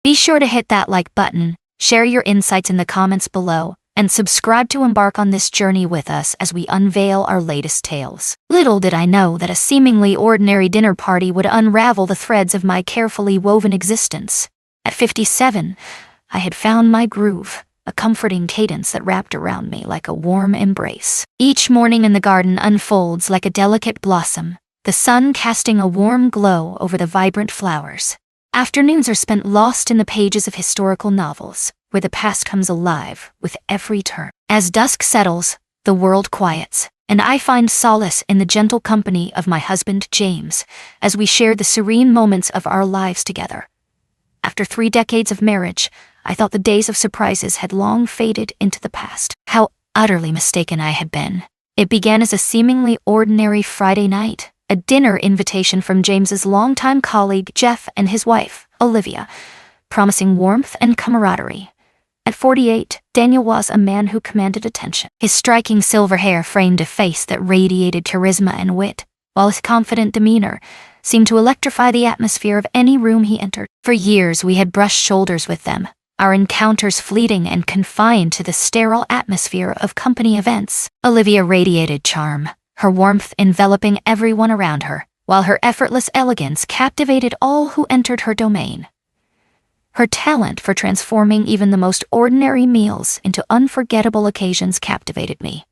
Be sure to hit that like button, share your insights in the comments below, and subscribe to embark on this journey with us as we unveil our latest tales. Little did I know that a seemingly ordinary dinner party would unravel the threads of my carefully woven existence. At 57, I had found my groove, a comforting cadence that wrapped around me like a warm embrace. Each morning in the garden unfolds like a delicate blossom, the sun casting a warm glow over the vibrant flowers. Afternoons are spent lost in the pages of historical novels, where the past comes alive with every turn. As dusk settles, the world quiets, and I find solace in the gentle company of my husband, James, as we share the serene moments of our lives together. After 3 decades of marriage, I thought the days of surprises had long faded into the past. How utterly mistaken I had been. It began as a seemingly ordinary Friday night, a dinner invitation from James's longtime colleague Jeff and his wife, Olivia, promising warmth and camaraderie. At 48, Daniel was a man who commanded attention. His striking silver hair framed a face that radiated charisma and wit, while his confident demeanor seemed to electrify the atmosphere of any room he entered. For years we had brushed shoulders with them, our encounters fleeting and confined to the sterile atmosphere of company events. Olivia radiated charm, her warmth enveloping everyone around her, while her effortless elegance captivated all who entered her domain. Her talent for transforming even the most ordinary meals into unforgettable occasions captivated me.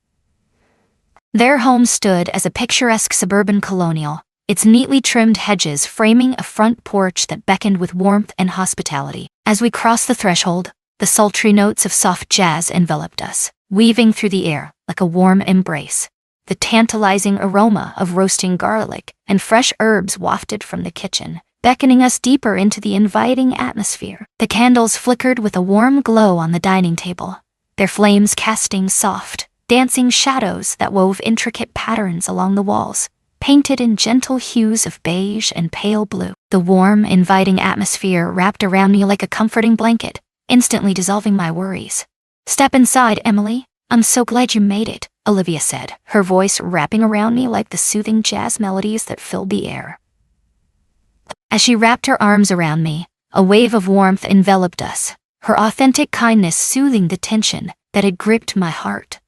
Their home stood as a picturesque suburban colonial, its neatly trimmed hedges framing a front porch that beckoned with warmth and hospitality. As we crossed the threshold, the sultry notes of soft jazz enveloped us, weaving through the air like a warm embrace. The tantalizing aroma of roasting garlic and fresh herbs wafted from the kitchen, beckoning us deeper into the inviting atmosphere. The candles flickered with a warm glow on the dining table, their flames casting soft, dancing shadows that wove intricate patterns along the walls, painted in gentle hues of beige and pale blue. The warm, inviting atmosphere wrapped around me like a comforting blanket, instantly dissolving my worries. "Step inside, Emily. I'm so glad you made it," Olivia said, her voice wrapping around me like the soothing jazz melodies that filled the air. As she wrapped her arms around me, a wave of warmth enveloped us, her authentic kindness soothing the tension that had gripped my heart.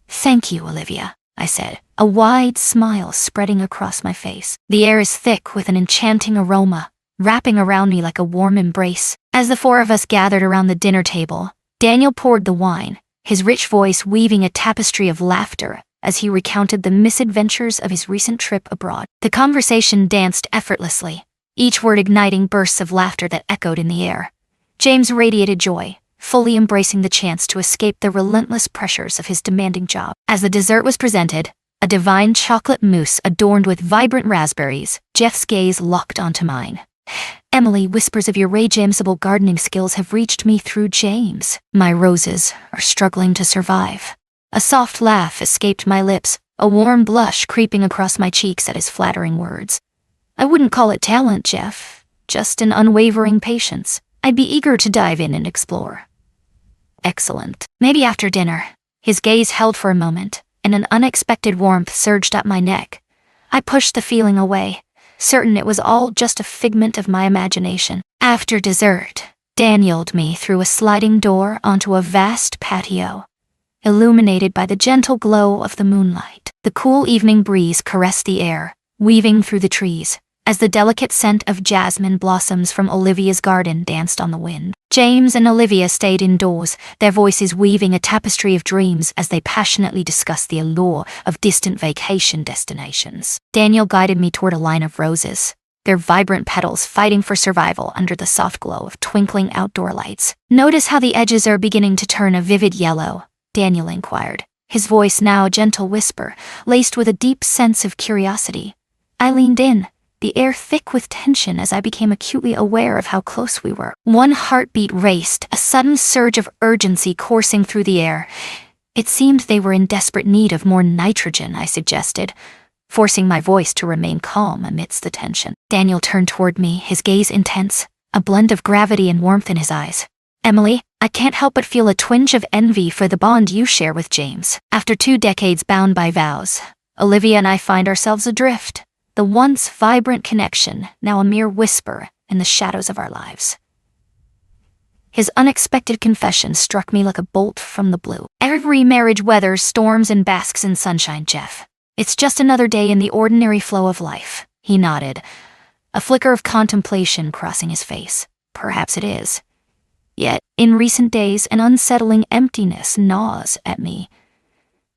"Thank you, Olivia," I said, a wide smile spreading across my face. The air is thick with an enchanting aroma, wrapping around me like a warm embrace. As the 4 of us gathered around the dinner table, Daniel poured the wine, his rich voice weaving a tapestry of laughter as he recounted the misadventures of his recent trip abroad. The conversation danced effortlessly, each word igniting bursts of laughter that echoed in the air. James radiated joy, fully embracing the chance to escape the relentless pressures of his demanding job. As the dessert was presented, a divine chocolate mousse adorned with vibrant raspberries, Jeff's gaze locked onto mine. "Emily, whispers of your Jamesable gardening skills have reached me through James. My roses are struggling to survive." A soft laugh escaped my lips, a warm blush creeping across my cheeks at his flattering words. "I wouldn't call it talent, Jeff, just an unwavering patience. I'd be eager to dive in and explore." "Excellent. Maybe after dinner." His gaze held for a moment, and an unexpected warmth surged up my neck. I pushed the feeling away, certain it was all just a figment of my imagination. After dessert, Danieled me through a sliding door onto a vast patio, illuminated by the gentle glow of the moonlight. The cool evening breeze caressed the air, weaving through the trees, as the delicate scent of jasmine blossoms from Olivia's garden danced on the wind. James and Olivia stayed indoors, their voices weaving a tapestry of dreams as they passionately discussed the allure of distant vacation destinations. Daniel guided me toward a line of roses, their vibrant petals fighting for survival under the soft glow of twinkling outdoor lights. "Notice how the edges are beginning to turn a vivid yellow?" Daniel inquired, his voice now a gentle whisper, laced with a deep sense of curiosity. I leaned in, the air thick with tension as I became acutely aware of how close we were. One heartbeat raced, a sudden surge of urgency coursing through the air. It seemed they were in desperate need of more nitrogen, I suggested, forcing my voice to remain calm amidst the tension. Daniel turned toward me, his gaze intense, a blend of gravity and warmth in his eyes. "Emily, I can't help but feel a twinge of envy for the bond you share with James. After 2 decades bound by vows, Olivia and I find ourselves adrift. The once vibrant connection, now a mere whisper, and the shadows of our lives. His unexpected confession struck me like a bolt from the blue. Every marriage weathers storms and basks in sunshine, Jeff. It's just another day in the ordinary flow of life. He nodded, a flicker of contemplation crossing his face. Perhaps it is. Yet, in recent days, an unsettling emptiness gnaws at me.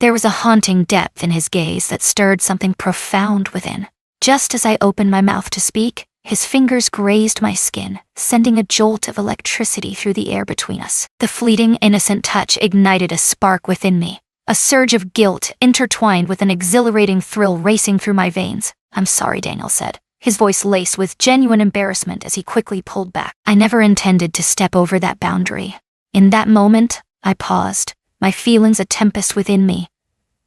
There was a haunting depth in his gaze that stirred something profound within. Just as I opened my mouth to speak, his fingers grazed my skin, sending a jolt of electricity through the air between us. The fleeting, innocent touch ignited a spark within me, a surge of guilt intertwined with an exhilarating thrill racing through my veins. "I'm sorry," Daniel said, his voice laced with genuine embarrassment as he quickly pulled back. I never intended to step over that boundary. In that moment, I paused, my feelings a tempest within me.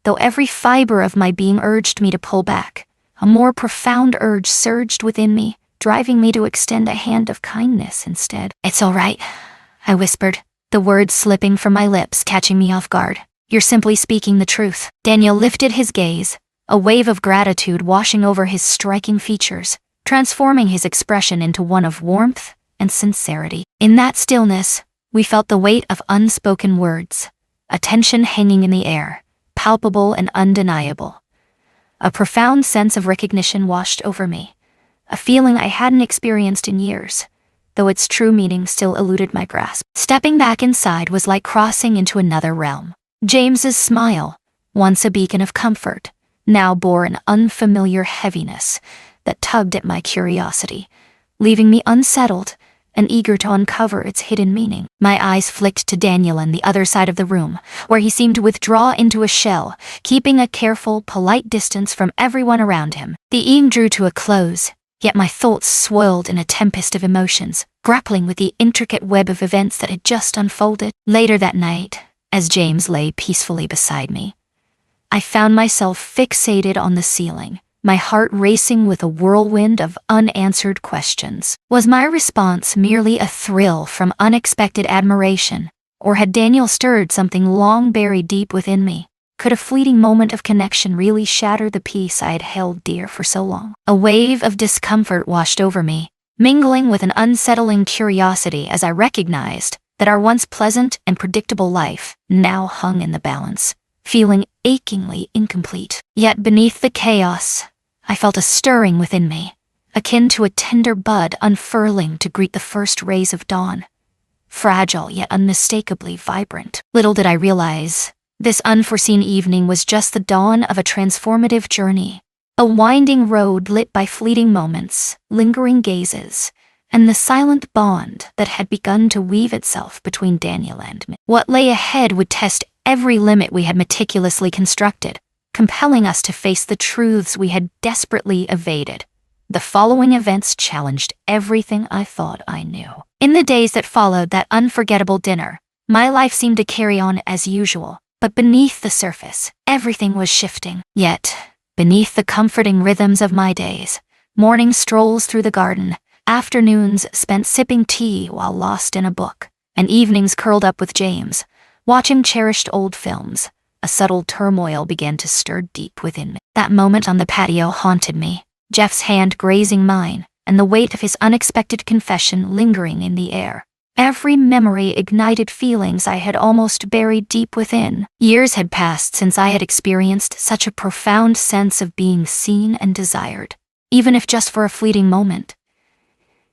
Though every fiber of my being urged me to pull back, a more profound urge surged within me, driving me to extend a hand of kindness instead. "It's all right," I whispered, the words slipping from my lips, catching me off guard. "You're simply speaking the truth." Daniel lifted his gaze, a wave of gratitude washing over his striking features, transforming his expression into one of warmth and sincerity. In that stillness, we felt the weight of unspoken words, a tension hanging in the air, palpable and undeniable. A profound sense of recognition washed over me, a feeling I hadn't experienced in years, though its true meaning still eluded my grasp. Stepping back inside was like crossing into another realm. James's smile, once a beacon of comfort, now bore an unfamiliar heaviness that tugged at my curiosity, leaving me unsettled and eager to uncover its hidden meaning. My eyes flicked to Daniel on the other side of the room, where he seemed to withdraw into a shell, keeping a careful, polite distance from everyone around him. The evening drew to a close, yet my thoughts swirled in a tempest of emotions, grappling with the intricate web of events that had just unfolded. Later that night, as James lay peacefully beside me, I found myself fixated on the ceiling, my heart racing with a whirlwind of unanswered questions. Was my response merely a thrill from unexpected admiration, or had Daniel stirred something long buried deep within me? Could a fleeting moment of connection really shatter the peace I had held dear for so long? A wave of discomfort washed over me, mingling with an unsettling curiosity as I recognized that our once pleasant and predictable life now hung in the balance, feeling achingly incomplete. Yet beneath the chaos, I felt a stirring within me, akin to a tender bud unfurling to greet the first rays of dawn. Fragile yet unmistakably vibrant. Little did I realize, this unforeseen evening was just the dawn of a transformative journey, a winding road lit by fleeting moments, lingering gazes, and the silent bond that had begun to weave itself between Daniel and me. What lay ahead would test every limit we had meticulously constructed, compelling us to face the truths we had desperately evaded. The following events challenged everything I thought I knew. In the days that followed that unforgettable dinner, my life seemed to carry on as usual, but beneath the surface, everything was shifting. Yet, beneath the comforting rhythms of my days, morning strolls through the garden, afternoons spent sipping tea while lost in a book, and evenings curled up with James, watching cherished old films, a subtle turmoil began to stir deep within me. That moment on the patio haunted me, Jeff's hand grazing mine, and the weight of his unexpected confession lingering in the air. Every memory ignited feelings I had almost buried deep within. Years had passed since I had experienced such a profound sense of being seen and desired, even if just for a fleeting moment.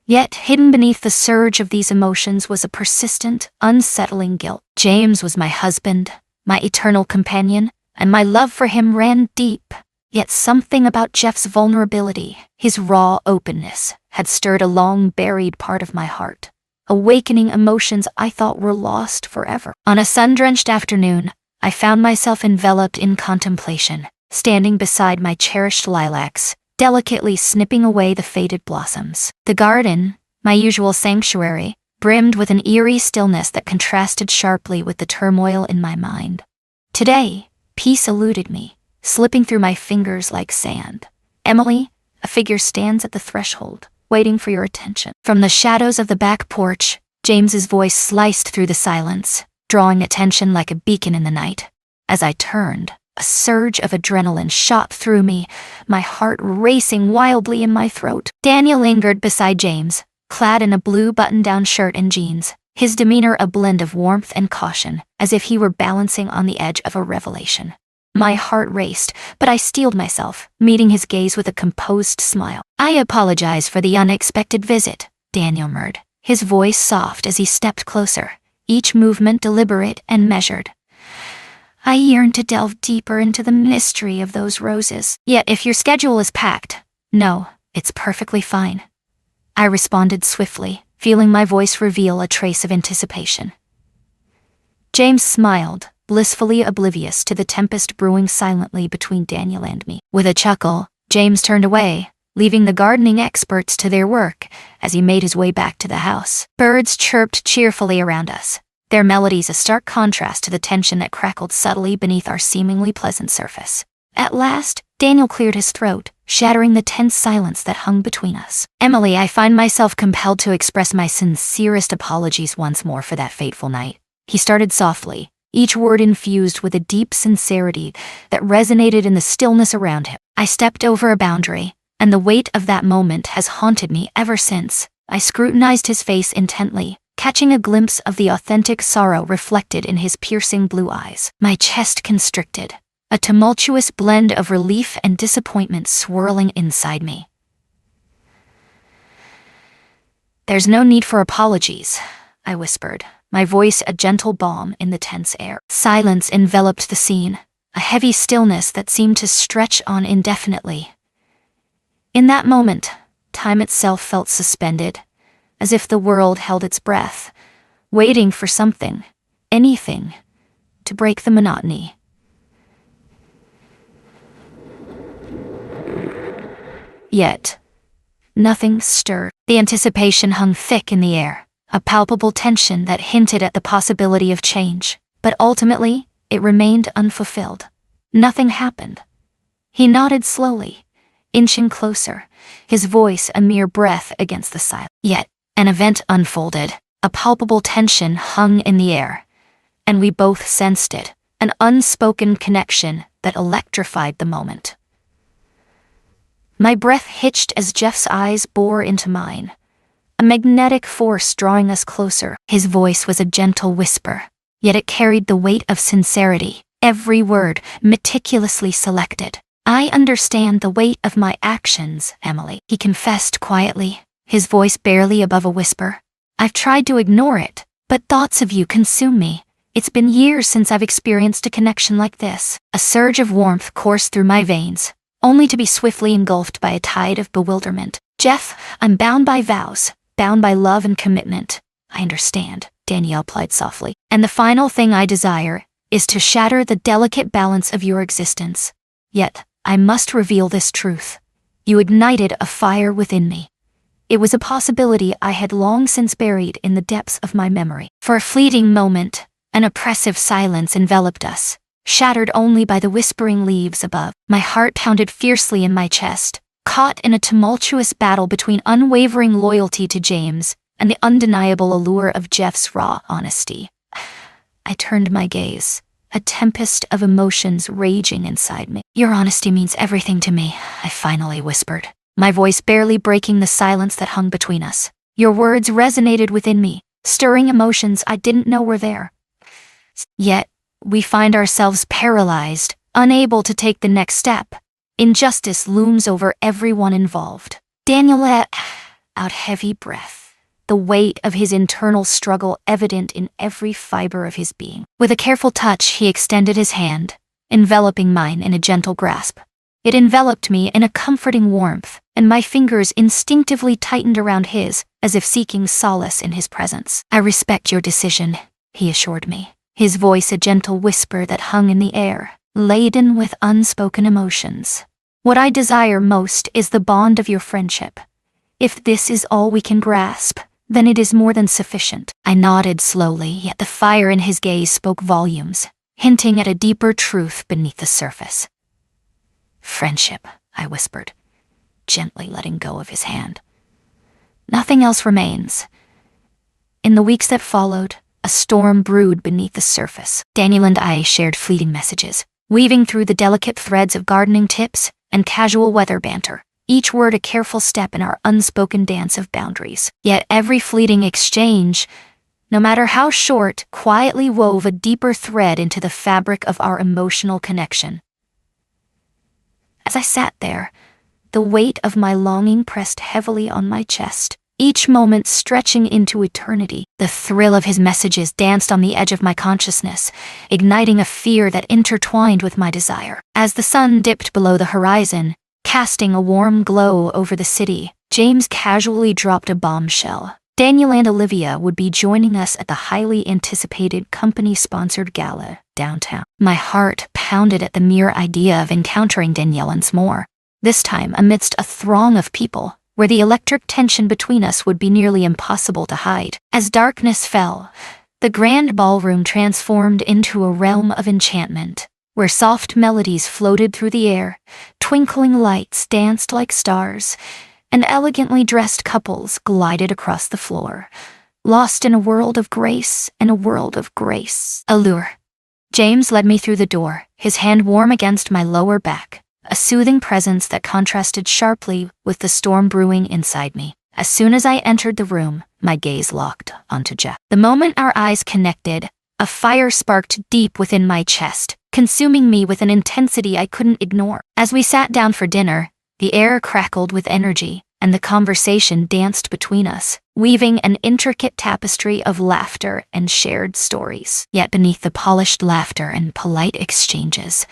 Yet, hidden beneath the surge of these emotions was a persistent, unsettling guilt. James was my husband, my eternal companion, and my love for him ran deep. Yet something about Jeff's vulnerability, his raw openness, had stirred a long-buried part of my heart, awakening emotions I thought were lost forever. On a sun-drenched afternoon, I found myself enveloped in contemplation, standing beside my cherished lilacs, delicately snipping away the faded blossoms. The garden, my usual sanctuary, brimmed with an eerie stillness that contrasted sharply with the turmoil in my mind. Today, peace eluded me, slipping through my fingers like sand. "Emily," a figure stands at the threshold, waiting for your attention. From the shadows of the back porch, James's voice sliced through the silence, drawing attention like a beacon in the night. As I turned, a surge of adrenaline shot through me, my heart racing wildly in my throat. Daniel lingered beside James, clad in a blue button-down shirt and jeans, his demeanor a blend of warmth and caution, as if he were balancing on the edge of a revelation. My heart raced, but I steeled myself, meeting his gaze with a composed smile. "I apologize for the unexpected visit," Daniel murmured, his voice soft as he stepped closer, each movement deliberate and measured. "I yearn to delve deeper into the mystery of those roses. Yet if your schedule is packed, no, it's perfectly fine," I responded swiftly, feeling my voice reveal a trace of anticipation. James smiled, blissfully oblivious to the tempest brewing silently between Daniel and me. With a chuckle, James turned away, leaving the gardening experts to their work as he made his way back to the house. Birds chirped cheerfully around us, their melodies a stark contrast to the tension that crackled subtly beneath our seemingly pleasant surface. At last, Daniel cleared his throat, shattering the tense silence that hung between us. "Emily, I find myself compelled to express my sincerest apologies once more for that fateful night," he started softly, each word infused with a deep sincerity that resonated in the stillness around him. "I stepped over a boundary, and the weight of that moment has haunted me ever since." I scrutinized his face intently, catching a glimpse of the authentic sorrow reflected in his piercing blue eyes. My chest constricted, a tumultuous blend of relief and disappointment swirling inside me. "There's no need for apologies," I whispered, my voice a gentle balm in the tense air. Silence enveloped the scene, a heavy stillness that seemed to stretch on indefinitely. In that moment, time itself felt suspended, as if the world held its breath, waiting for something, anything, to break the monotony. Yet, nothing stirred. The anticipation hung thick in the air, a palpable tension that hinted at the possibility of change, but ultimately, it remained unfulfilled. Nothing happened. He nodded slowly, inching closer, his voice a mere breath against the silence. Yet, an event unfolded, a palpable tension hung in the air, and we both sensed it, an unspoken connection that electrified the moment. My breath hitched as Jeff's eyes bore into mine, a magnetic force drawing us closer. His voice was a gentle whisper, yet it carried the weight of sincerity, every word meticulously selected. "I understand the weight of my actions, Emily," he confessed quietly, his voice barely above a whisper. "I've tried to ignore it, but thoughts of you consume me. It's been years since I've experienced a connection like this." A surge of warmth coursed through my veins, only to be swiftly engulfed by a tide of bewilderment. "Jeff, I'm bound by vows, bound by love and commitment." "I understand," Danielle replied softly. "And the final thing I desire is to shatter the delicate balance of your existence. Yet, I must reveal this truth. You ignited a fire within me. It was a possibility I had long since buried in the depths of my memory." For a fleeting moment, an oppressive silence enveloped us, shattered only by the whispering leaves above. My heart pounded fiercely in my chest, caught in a tumultuous battle between unwavering loyalty to James and the undeniable allure of Jeff's raw honesty. I turned my gaze, a tempest of emotions raging inside me. "Your honesty means everything to me," I finally whispered, my voice barely breaking the silence that hung between us. "Your words resonated within me, stirring emotions I didn't know were there." Yet, we find ourselves paralyzed, unable to take the next step. Injustice looms over everyone involved. Daniel let out heavy breath, the weight of his internal struggle evident in every fiber of his being. With a careful touch, he extended his hand, enveloping mine in a gentle grasp. It enveloped me in a comforting warmth, and my fingers instinctively tightened around his, as if seeking solace in his presence. "I respect your decision," he assured me, his voice a gentle whisper that hung in the air, laden with unspoken emotions. "What I desire most is the bond of your friendship. If this is all we can grasp, then it is more than sufficient." I nodded slowly, yet the fire in his gaze spoke volumes, hinting at a deeper truth beneath the surface. "Friendship," I whispered, gently letting go of his hand. "Nothing else remains." In the weeks that followed, a storm brewed beneath the surface. Daniel and I shared fleeting messages, weaving through the delicate threads of gardening tips and casual weather banter, each word a careful step in our unspoken dance of boundaries. Yet every fleeting exchange, no matter how short, quietly wove a deeper thread into the fabric of our emotional connection. As I sat there, the weight of my longing pressed heavily on my chest, each moment stretching into eternity. The thrill of his messages danced on the edge of my consciousness, igniting a fear that intertwined with my desire. As the sun dipped below the horizon, casting a warm glow over the city, James casually dropped a bombshell. Daniel and Olivia would be joining us at the highly anticipated company-sponsored gala downtown. My heart pounded at the mere idea of encountering Danielle once more, this time amidst a throng of people, where the electric tension between us would be nearly impossible to hide. As darkness fell, the grand ballroom transformed into a realm of enchantment, where soft melodies floated through the air, twinkling lights danced like stars, and elegantly dressed couples glided across the floor, lost in a world of grace and a world of grace. Allure. James led me through the door, his hand warm against my lower back, a soothing presence that contrasted sharply with the storm brewing inside me. As soon as I entered the room, my gaze locked onto Jeff. The moment our eyes connected, a fire sparked deep within my chest, consuming me with an intensity I couldn't ignore. As we sat down for dinner, the air crackled with energy, and the conversation danced between us, weaving an intricate tapestry of laughter and shared stories. Yet beneath the polished laughter and polite exchanges,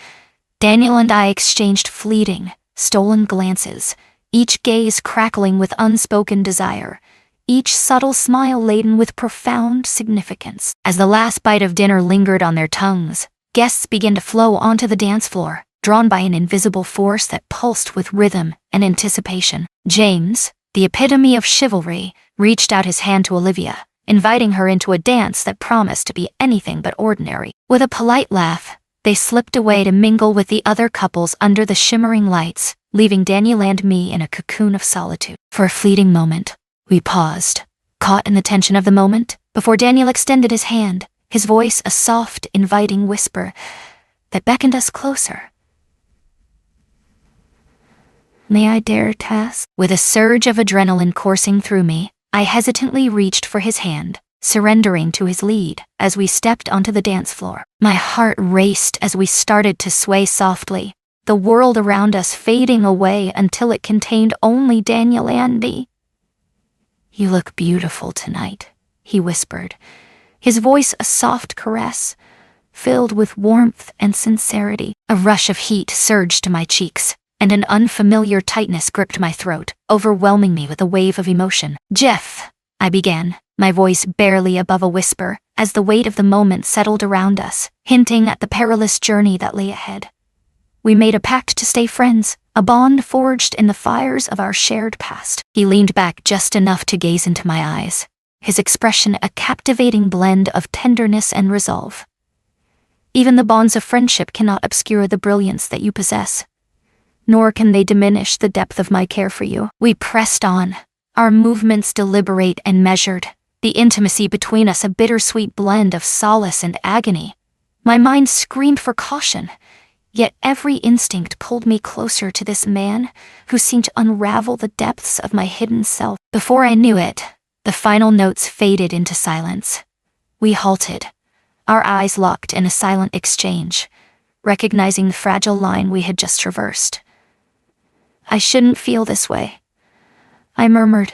Daniel and I exchanged fleeting, stolen glances, each gaze crackling with unspoken desire, each subtle smile laden with profound significance. As the last bite of dinner lingered on their tongues, guests began to flow onto the dance floor, drawn by an invisible force that pulsed with rhythm and anticipation. James, the epitome of chivalry, reached out his hand to Olivia, inviting her into a dance that promised to be anything but ordinary. With a polite laugh, they slipped away to mingle with the other couples under the shimmering lights, leaving Daniel and me in a cocoon of solitude. For a fleeting moment, we paused, caught in the tension of the moment, before Daniel extended his hand, his voice a soft, inviting whisper that beckoned us closer. May I dare to ask? With a surge of adrenaline coursing through me, I hesitantly reached for his hand, surrendering to his lead as we stepped onto the dance floor. My heart raced as we started to sway softly, the world around us fading away until it contained only Daniel and me. You look beautiful tonight, he whispered, his voice a soft caress, filled with warmth and sincerity. A rush of heat surged to my cheeks, and an unfamiliar tightness gripped my throat, overwhelming me with a wave of emotion. Jeff, I began, my voice barely above a whisper, as the weight of the moment settled around us, hinting at the perilous journey that lay ahead. We made a pact to stay friends, a bond forged in the fires of our shared past. He leaned back just enough to gaze into my eyes, his expression a captivating blend of tenderness and resolve. Even the bonds of friendship cannot obscure the brilliance that you possess, nor can they diminish the depth of my care for you. We pressed on, our movements deliberate and measured, the intimacy between us a bittersweet blend of solace and agony. My mind screamed for caution, yet every instinct pulled me closer to this man who seemed to unravel the depths of my hidden self. Before I knew it, the final notes faded into silence. We halted, our eyes locked in a silent exchange, recognizing the fragile line we had just traversed. I shouldn't feel this way, I murmured,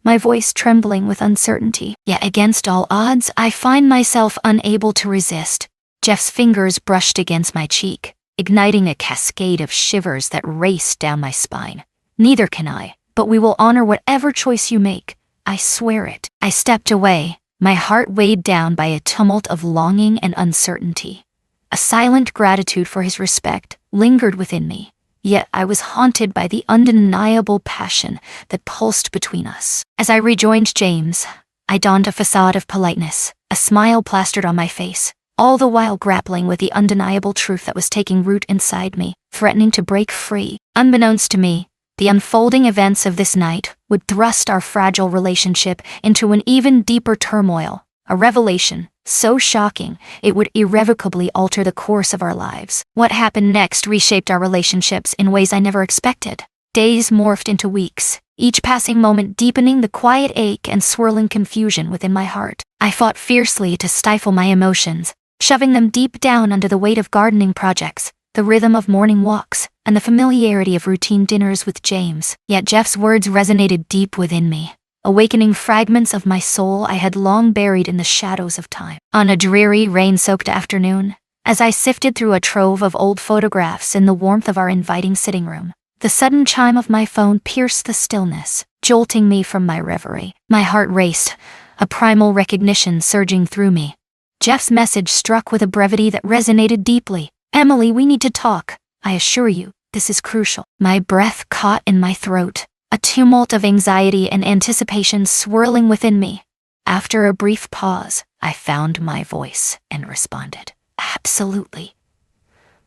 my voice trembling with uncertainty. Yet against all odds, I find myself unable to resist. Jeff's fingers brushed against my cheek, igniting a cascade of shivers that raced down my spine. Neither can I, but we will honor whatever choice you make. I swear it. I stepped away, my heart weighed down by a tumult of longing and uncertainty. A silent gratitude for his respect lingered within me, yet I was haunted by the undeniable passion that pulsed between us. As I rejoined James, I donned a facade of politeness, a smile plastered on my face, all the while grappling with the undeniable truth that was taking root inside me, threatening to break free. Unbeknownst to me, the unfolding events of this night would thrust our fragile relationship into an even deeper turmoil, a revelation so shocking it would irrevocably alter the course of our lives. What happened next reshaped our relationships in ways I never expected. Days morphed into weeks, each passing moment deepening the quiet ache and swirling confusion within my heart. I fought fiercely to stifle my emotions, shoving them deep down under the weight of gardening projects, the rhythm of morning walks, and the familiarity of routine dinners with James. Yet Jeff's words resonated deep within me, awakening fragments of my soul I had long buried in the shadows of time. On a dreary, rain-soaked afternoon, as I sifted through a trove of old photographs in the warmth of our inviting sitting room, the sudden chime of my phone pierced the stillness, jolting me from my reverie. My heart raced, a primal recognition surging through me. Jeff's message struck with a brevity that resonated deeply. "Emily, we need to talk. I assure you, this is crucial." My breath caught in my throat, a tumult of anxiety and anticipation swirling within me. After a brief pause, I found my voice and responded, "Absolutely.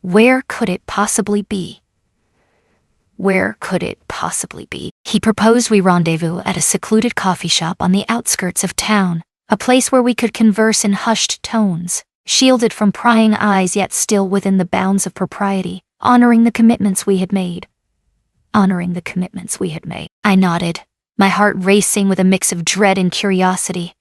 Where could it possibly be? Where could it possibly be?" He proposed we rendezvous at a secluded coffee shop on the outskirts of town, a place where we could converse in hushed tones, shielded from prying eyes yet still within the bounds of propriety, honoring the commitments we had made. I nodded, my heart racing with a mix of dread and curiosity,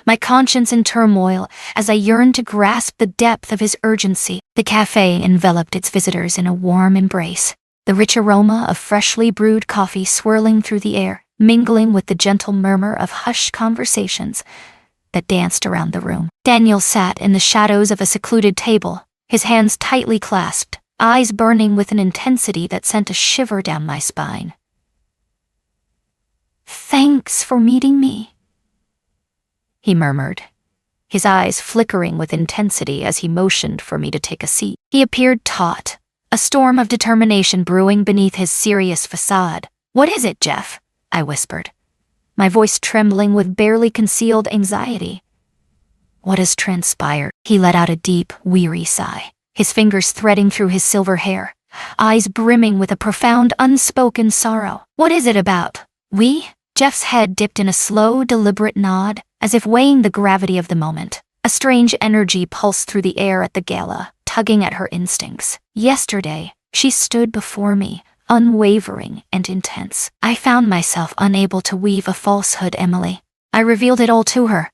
my conscience in turmoil as I yearned to grasp the depth of his urgency. The cafe enveloped its visitors in a warm embrace, the rich aroma of freshly brewed coffee swirling through the air, mingling with the gentle murmur of hushed conversations that danced around the room. Daniel sat in the shadows of a secluded table, his hands tightly clasped, eyes burning with an intensity that sent a shiver down my spine. "Thanks for meeting me," he murmured, his eyes flickering with intensity as he motioned for me to take a seat. He appeared taut, a storm of determination brewing beneath his serious facade. "What is it, Jeff?" I whispered, my voice trembling with barely concealed anxiety. "What has transpired?" He let out a deep, weary sigh, his fingers threading through his silver hair, eyes brimming with a profound, unspoken sorrow. "What is it about? We?" Jeff's head dipped in a slow, deliberate nod, as if weighing the gravity of the moment. A strange energy pulsed through the air at the gala, tugging at her instincts. Yesterday, she stood before me, unwavering and intense. I found myself unable to weave a falsehood, Emily. I revealed it all to her.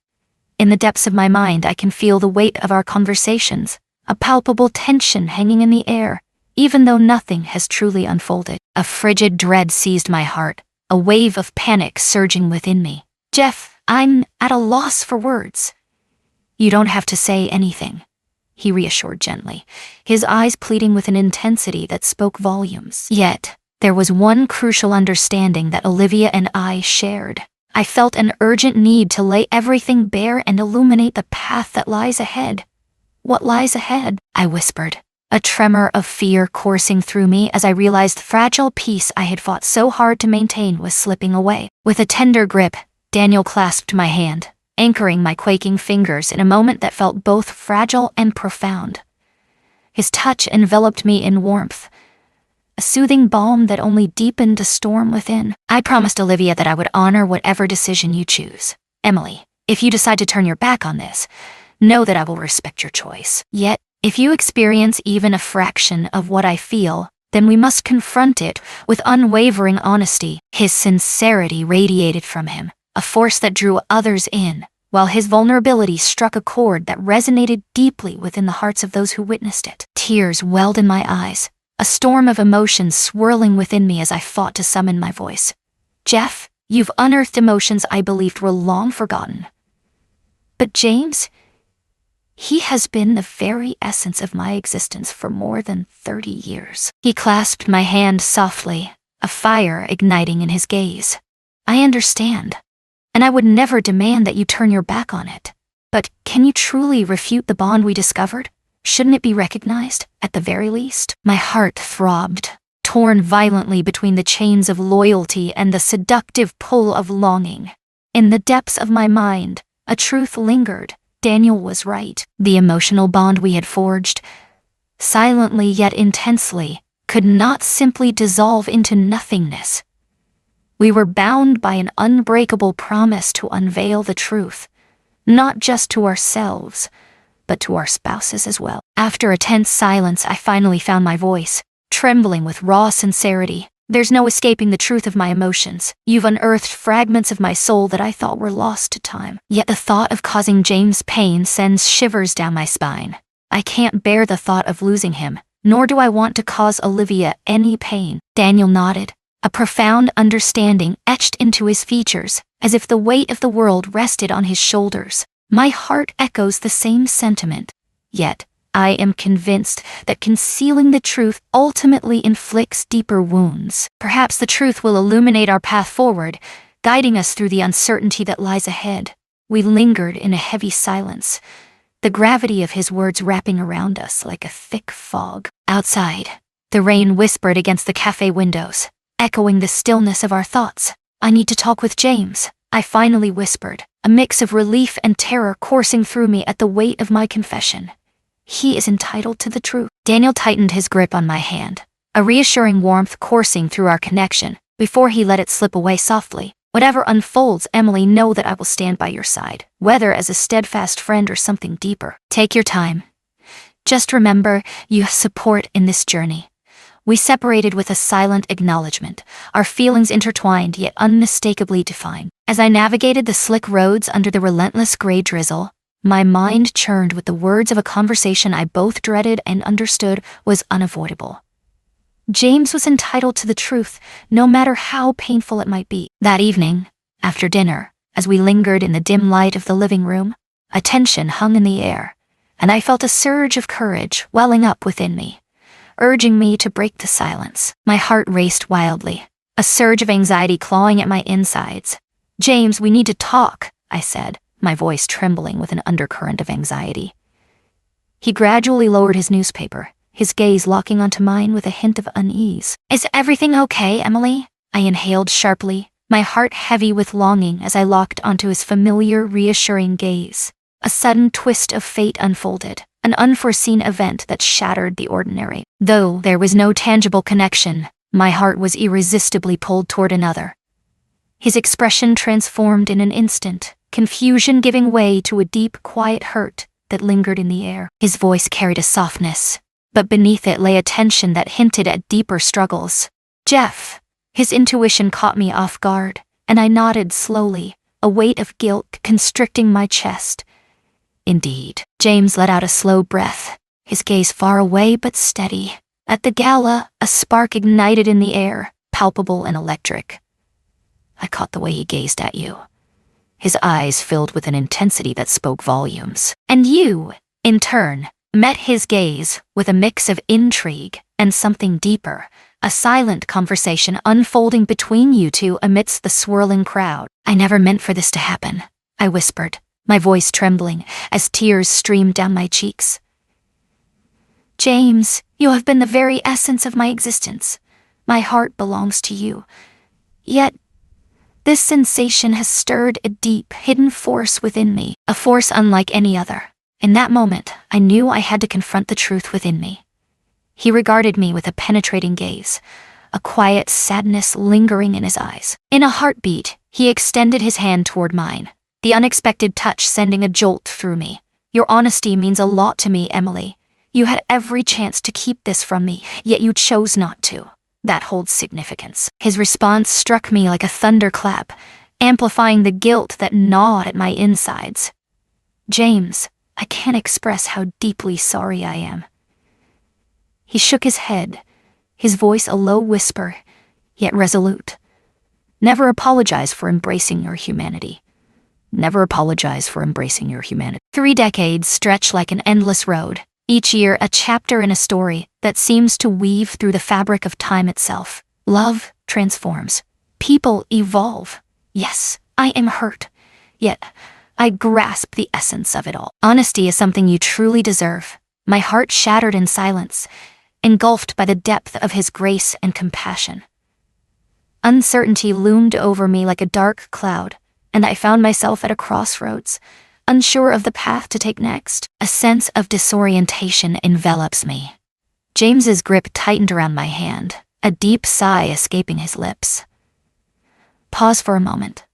In the depths of my mind, I can feel the weight of our conversations, a palpable tension hanging in the air, even though nothing has truly unfolded. A frigid dread seized my heart, a wave of panic surging within me. "Jeff, I'm at a loss for words." "You don't have to say anything," he reassured gently, his eyes pleading with an intensity that spoke volumes. Yet, there was one crucial understanding that Olivia and I shared. I felt an urgent need to lay everything bare and illuminate the path that lies ahead. "What lies ahead?" I whispered, a tremor of fear coursing through me as I realized the fragile peace I had fought so hard to maintain was slipping away. With a tender grip, Daniel clasped my hand, anchoring my quaking fingers in a moment that felt both fragile and profound. His touch enveloped me in warmth, a soothing balm that only deepened the storm within. "I promised Olivia that I would honor whatever decision you choose. Emily, if you decide to turn your back on this, know that I will respect your choice. Yet, if you experience even a fraction of what I feel, then we must confront it with unwavering honesty." His sincerity radiated from him, a force that drew others in, while his vulnerability struck a chord that resonated deeply within the hearts of those who witnessed it. Tears welled in my eyes, a storm of emotions swirling within me as I fought to summon my voice. "Jeff, you've unearthed emotions I believed were long forgotten. But James, he has been the very essence of my existence for more than 30 years. He clasped my hand softly, a fire igniting in his gaze. "I understand, and I would never demand that you turn your back on it. But can you truly refute the bond we discovered? Shouldn't it be recognized, at the very least?" My heart throbbed, torn violently between the chains of loyalty and the seductive pull of longing. In the depths of my mind, a truth lingered. Daniel was right. The emotional bond we had forged, silently yet intensely, could not simply dissolve into nothingness. We were bound by an unbreakable promise to unveil the truth, not just to ourselves, but to our spouses as well. After a tense silence, I finally found my voice, trembling with raw sincerity. There's no escaping the truth of my emotions. You've unearthed fragments of my soul that I thought were lost to time. Yet the thought of causing James pain sends shivers down my spine. I can't bear the thought of losing him, nor do I want to cause Olivia any pain. Daniel nodded, a profound understanding etched into his features, as if the weight of the world rested on his shoulders. My heart echoes the same sentiment. Yet, I am convinced that concealing the truth ultimately inflicts deeper wounds. Perhaps the truth will illuminate our path forward, guiding us through the uncertainty that lies ahead. We lingered in a heavy silence, the gravity of his words wrapping around us like a thick fog. Outside, the rain whispered against the cafe windows, echoing the stillness of our thoughts. "I need to talk with James," I finally whispered, a mix of relief and terror coursing through me at the weight of my confession. He is entitled to the truth. Daniel tightened his grip on my hand, a reassuring warmth coursing through our connection, before he let it slip away softly. "Whatever unfolds, Emily, know that I will stand by your side, whether as a steadfast friend or something deeper. Take your time. Just remember, you have support in this journey." We separated with a silent acknowledgement, our feelings intertwined yet unmistakably defined. As I navigated the slick roads under the relentless gray drizzle, my mind churned with the words of a conversation I both dreaded and understood was unavoidable. James was entitled to the truth, no matter how painful it might be. That evening, after dinner, as we lingered in the dim light of the living room, a tension hung in the air, and I felt a surge of courage welling up within me, urging me to break the silence. My heart raced wildly, a surge of anxiety clawing at my insides. "James, we need to talk," I said, my voice trembling with an undercurrent of anxiety. He gradually lowered his newspaper, his gaze locking onto mine with a hint of unease. "Is everything okay, Emily?" I inhaled sharply, my heart heavy with longing as I locked onto his familiar, reassuring gaze. A sudden twist of fate unfolded, an unforeseen event that shattered the ordinary. Though there was no tangible connection, my heart was irresistibly pulled toward another. His expression transformed in an instant, confusion giving way to a deep, quiet hurt that lingered in the air. His voice carried a softness, but beneath it lay a tension that hinted at deeper struggles. "Jeff." His intuition caught me off guard, and I nodded slowly, a weight of guilt constricting my chest. "Indeed." James let out a slow breath, his gaze far away but steady. At the gala, a spark ignited in the air, palpable and electric. I caught the way he gazed at you, his eyes filled with an intensity that spoke volumes. And you, in turn, met his gaze with a mix of intrigue and something deeper, a silent conversation unfolding between you two amidst the swirling crowd. "I never meant for this to happen," I whispered, my voice trembling as tears streamed down my cheeks. "James, you have been the very essence of my existence. My heart belongs to you. Yet, this sensation has stirred a deep, hidden force within me, a force unlike any other." In that moment, I knew I had to confront the truth within me. He regarded me with a penetrating gaze, a quiet sadness lingering in his eyes. In a heartbeat, he extended his hand toward mine, the unexpected touch sending a jolt through me. "Your honesty means a lot to me, Emily. You had every chance to keep this from me, yet you chose not to. That holds significance." His response struck me like a thunderclap, amplifying the guilt that gnawed at my insides. "James, I can't express how deeply sorry I am." He shook his head, his voice a low whisper, yet resolute. "Never apologize for embracing your humanity. Never apologize for embracing your humanity." 3 decades stretch like an endless road, each year a chapter in a story that seems to weave through the fabric of time itself. Love transforms. People evolve. Yes, I am hurt, yet I grasp the essence of it all. Honesty is something you truly deserve. My heart shattered in silence, engulfed by the depth of his grace and compassion. Uncertainty loomed over me like a dark cloud, and I found myself at a crossroads, unsure of the path to take next. A sense of disorientation envelops me. James's grip tightened around my hand, a deep sigh escaping his lips. "Pause for a moment.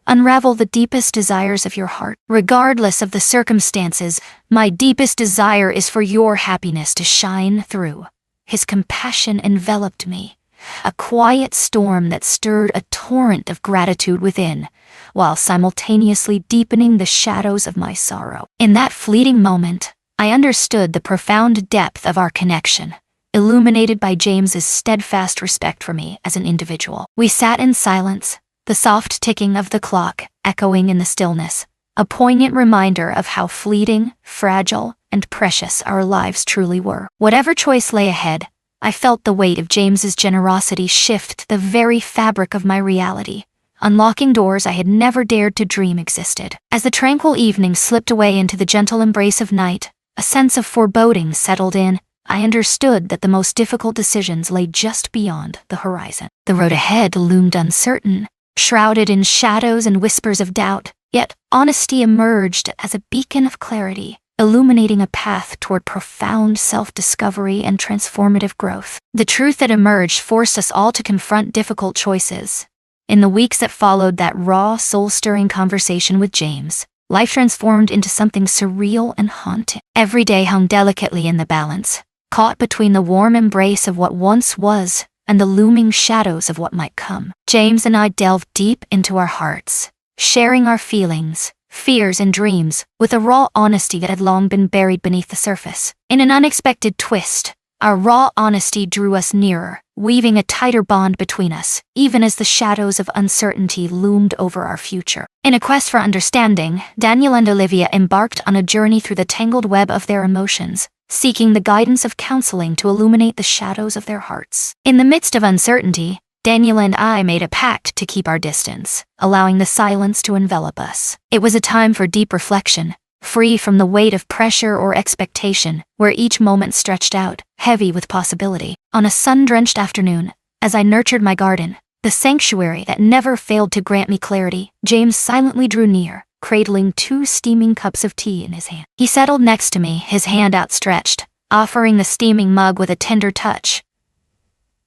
Unravel the deepest desires of your heart. Regardless of the circumstances, my deepest desire is for your happiness to shine through." His compassion enveloped me, a quiet storm that stirred a torrent of gratitude within, while simultaneously deepening the shadows of my sorrow. In that fleeting moment, I understood the profound depth of our connection, illuminated by James's steadfast respect for me as an individual. We sat in silence, the soft ticking of the clock echoing in the stillness, a poignant reminder of how fleeting, fragile, and precious our lives truly were. Whatever choice lay ahead, I felt the weight of James's generosity shift the very fabric of my reality, unlocking doors I had never dared to dream existed. As the tranquil evening slipped away into the gentle embrace of night, a sense of foreboding settled in. I understood that the most difficult decisions lay just beyond the horizon. The road ahead loomed uncertain, shrouded in shadows and whispers of doubt, yet honesty emerged as a beacon of clarity, illuminating a path toward profound self-discovery and transformative growth. The truth that emerged forced us all to confront difficult choices. In the weeks that followed that raw, soul-stirring conversation with James, life transformed into something surreal and haunting. Every day hung delicately in the balance, caught between the warm embrace of what once was and the looming shadows of what might come. James and I delved deep into our hearts, sharing our feelings, fears, and dreams with a raw honesty that had long been buried beneath the surface. In an unexpected twist, our raw honesty drew us nearer, weaving a tighter bond between us, even as the shadows of uncertainty loomed over our future. In a quest for understanding, Daniel and Olivia embarked on a journey through the tangled web of their emotions, seeking the guidance of counseling to illuminate the shadows of their hearts. In the midst of uncertainty, Daniel and I made a pact to keep our distance, allowing the silence to envelop us. It was a time for deep reflection, free from the weight of pressure or expectation, where each moment stretched out, heavy with possibility. On a sun-drenched afternoon, as I nurtured my garden, the sanctuary that never failed to grant me clarity, James silently drew near, cradling 2 steaming cups of tea in his hand. He settled next to me, his hand outstretched, offering the steaming mug with a tender touch.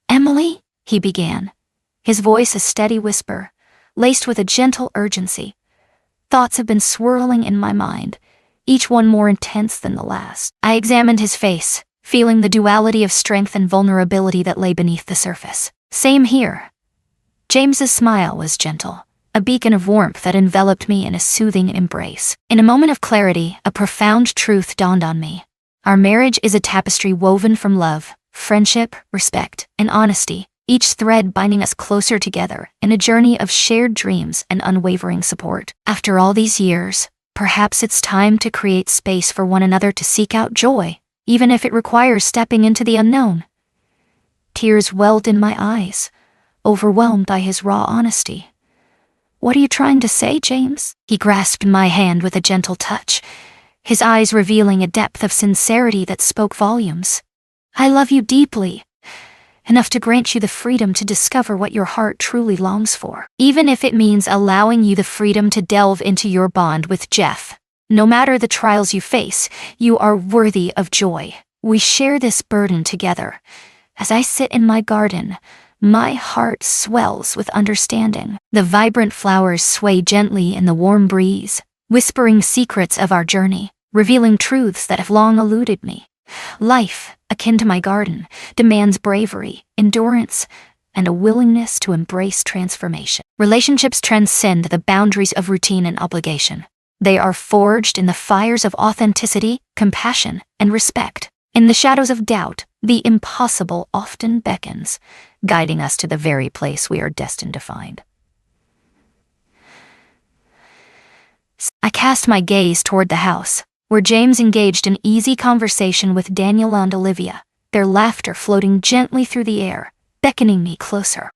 "Emily," he began, his voice a steady whisper, laced with a gentle urgency. Thoughts have been swirling in my mind, each one more intense than the last. I examined his face, feeling the duality of strength and vulnerability that lay beneath the surface. Same here. James's smile was gentle, a beacon of warmth that enveloped me in a soothing embrace. In a moment of clarity, a profound truth dawned on me. Our marriage is a tapestry woven from love, friendship, respect, and honesty, each thread binding us closer together in a journey of shared dreams and unwavering support. After all these years, perhaps it's time to create space for one another to seek out joy, even if it requires stepping into the unknown. Tears welled in my eyes, overwhelmed by his raw honesty. "What are you trying to say, James?" He grasped my hand with a gentle touch, his eyes revealing a depth of sincerity that spoke volumes. "I love you deeply, enough to grant you the freedom to discover what your heart truly longs for. Even if it means allowing you the freedom to delve into your bond with Jeff. No matter the trials you face, you are worthy of joy. We share this burden together. As I sit in my garden, my heart swells with understanding. The vibrant flowers sway gently in the warm breeze, whispering secrets of our journey, revealing truths that have long eluded me. Life, akin to my garden, demands bravery, endurance, and a willingness to embrace transformation. Relationships transcend the boundaries of routine and obligation. They are forged in the fires of authenticity, compassion, and respect. In the shadows of doubt, the impossible often beckons, guiding us to the very place we are destined to find. I cast my gaze toward the house, where James engaged in easy conversation with Daniel and Olivia, their laughter floating gently through the air, beckoning me closer.